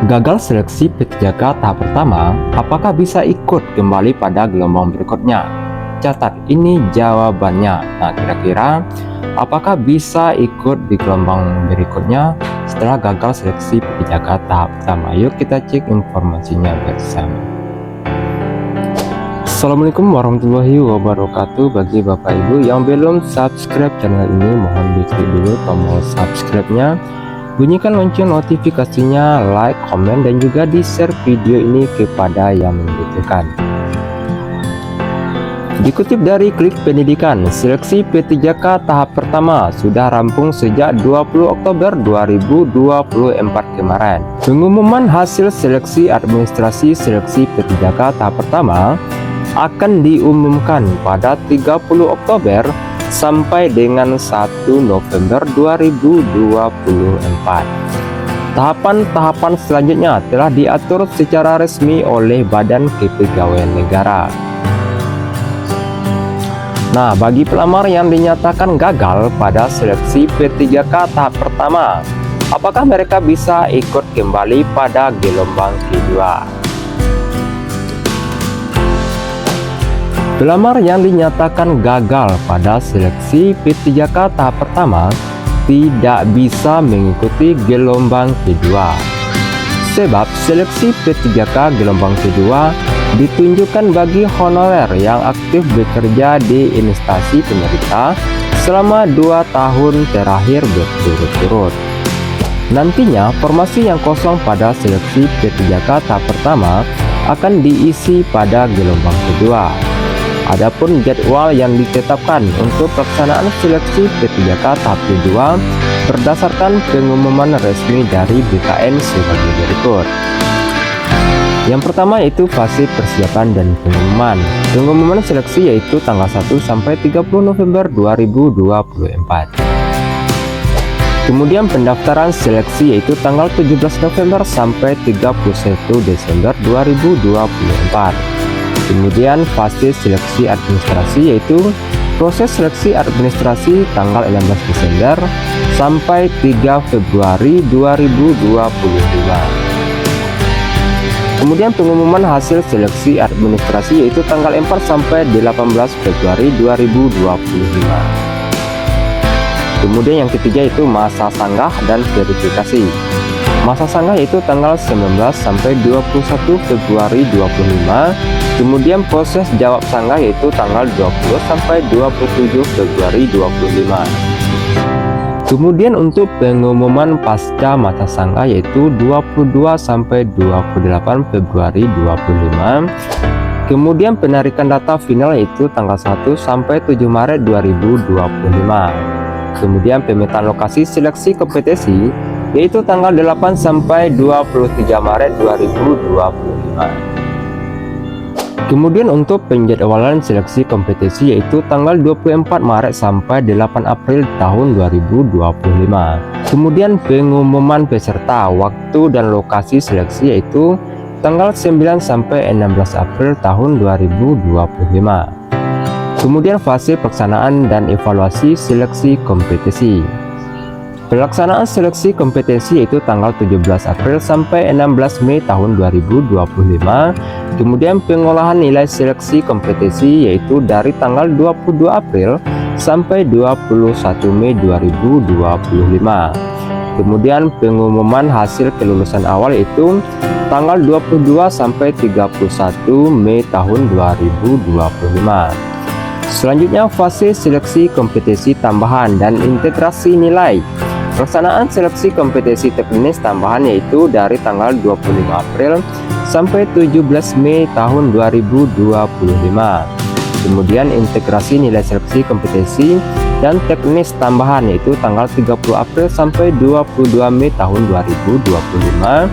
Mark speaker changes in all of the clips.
Speaker 1: Gagal seleksi P3K tahap pertama, apakah bisa ikut kembali pada gelombang berikutnya? Catat, ini jawabannya. Nah, kira-kira apakah bisa ikut di gelombang berikutnya setelah gagal seleksi P3K tahap pertama? Yuk kita cek informasinya bersama. Assalamualaikum warahmatullahi wabarakatuh. Bagi Bapak Ibu yang belum subscribe channel ini, mohon diklik dulu tombol subscribe-nya, bunyikan lonceng notifikasinya, like, komen, dan juga di-share video ini kepada yang membutuhkan. Dikutip dari Klik Pendidikan, seleksi P3K tahap pertama sudah rampung sejak 20 Oktober 2024 kemarin. Pengumuman hasil seleksi administrasi seleksi P3K tahap pertama akan diumumkan pada 30 Oktober sampai dengan 1 November 2024. Tahapan-tahapan selanjutnya telah diatur secara resmi oleh Badan Kepegawaian Negara. Nah, bagi pelamar yang dinyatakan gagal pada seleksi P3K tahap pertama, apakah mereka bisa ikut kembali pada gelombang kedua? Pelamar yang dinyatakan gagal pada seleksi P3K tahap pertama tidak bisa mengikuti gelombang kedua. Sebab seleksi P3K gelombang kedua ditunjukkan bagi honorer yang aktif bekerja di instansi pemerintah selama 2 tahun terakhir berturut-turut. Nantinya formasi yang kosong pada seleksi P3K tahap pertama akan diisi pada gelombang kedua. Adapun jadwal yang ditetapkan untuk pelaksanaan seleksi P3K tahap kedua berdasarkan pengumuman resmi dari BKN sebagai berikut. Yang pertama yaitu fase persiapan dan pengumuman. Pengumuman seleksi yaitu tanggal 1 sampai 30 November 2024. Kemudian pendaftaran seleksi yaitu tanggal 17 November sampai 31 Desember 2024. Kemudian fase seleksi administrasi yaitu proses seleksi administrasi tanggal 16 Desember sampai 3 Februari 2025. Kemudian pengumuman hasil seleksi administrasi yaitu tanggal 4 sampai 18 Februari 2025. Kemudian yang ketiga itu masa sanggah dan verifikasi. Masa sanggah yaitu tanggal 19 sampai 21 Februari 2025. Kemudian proses jawab sanggah yaitu tanggal 20 sampai 27 Februari 2025. Kemudian untuk pengumuman pasca masa sanggah yaitu 22 sampai 28 Februari 2025. Kemudian penarikan data final yaitu tanggal 1 sampai 7 Maret 2025. Kemudian pemetaan lokasi seleksi kompetisi yaitu tanggal 8 sampai 23 Maret 2025. Kemudian untuk penjadwalan seleksi kompetisi yaitu tanggal 24 Maret sampai 8 April tahun 2025. Kemudian pengumuman peserta, waktu dan lokasi seleksi yaitu tanggal 9 sampai 16 April tahun 2025. Kemudian fase pelaksanaan dan evaluasi seleksi kompetisi. Pelaksanaan seleksi kompetisi yaitu tanggal 17 April sampai 16 Mei tahun 2025. Kemudian pengolahan nilai seleksi kompetisi yaitu dari tanggal 22 April sampai 21 Mei 2025. Kemudian pengumuman hasil kelulusan awal yaitu tanggal 22 sampai 31 Mei tahun 2025. Selanjutnya fase seleksi kompetisi tambahan dan integrasi nilai. Pelaksanaan seleksi kompetisi teknis tambahan yaitu dari tanggal 25 April sampai 17 Mei tahun 2025. Kemudian integrasi nilai seleksi kompetisi dan teknis tambahan yaitu tanggal 30 April sampai 22 Mei tahun 2025.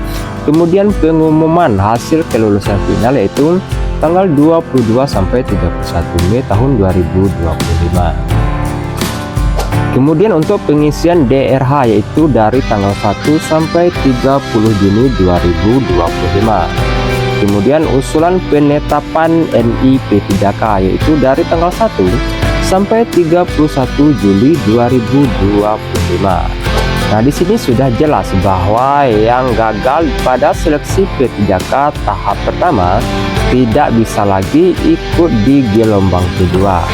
Speaker 1: Kemudian pengumuman hasil kelulusan final yaitu tanggal 22 sampai 31 Mei tahun 2025. Kemudian untuk pengisian DRH yaitu dari tanggal 1 sampai 30 Juni 2025. Kemudian usulan penetapan NIP3K yaitu dari tanggal 1 sampai 31 Juli 2025. Nah, di sini sudah jelas bahwa yang gagal pada seleksi P3K tahap pertama tidak bisa lagi ikut di gelombang kedua.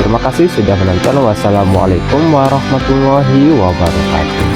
Speaker 1: Terima kasih sudah menonton. Wassalamualaikum warahmatullahi wabarakatuh.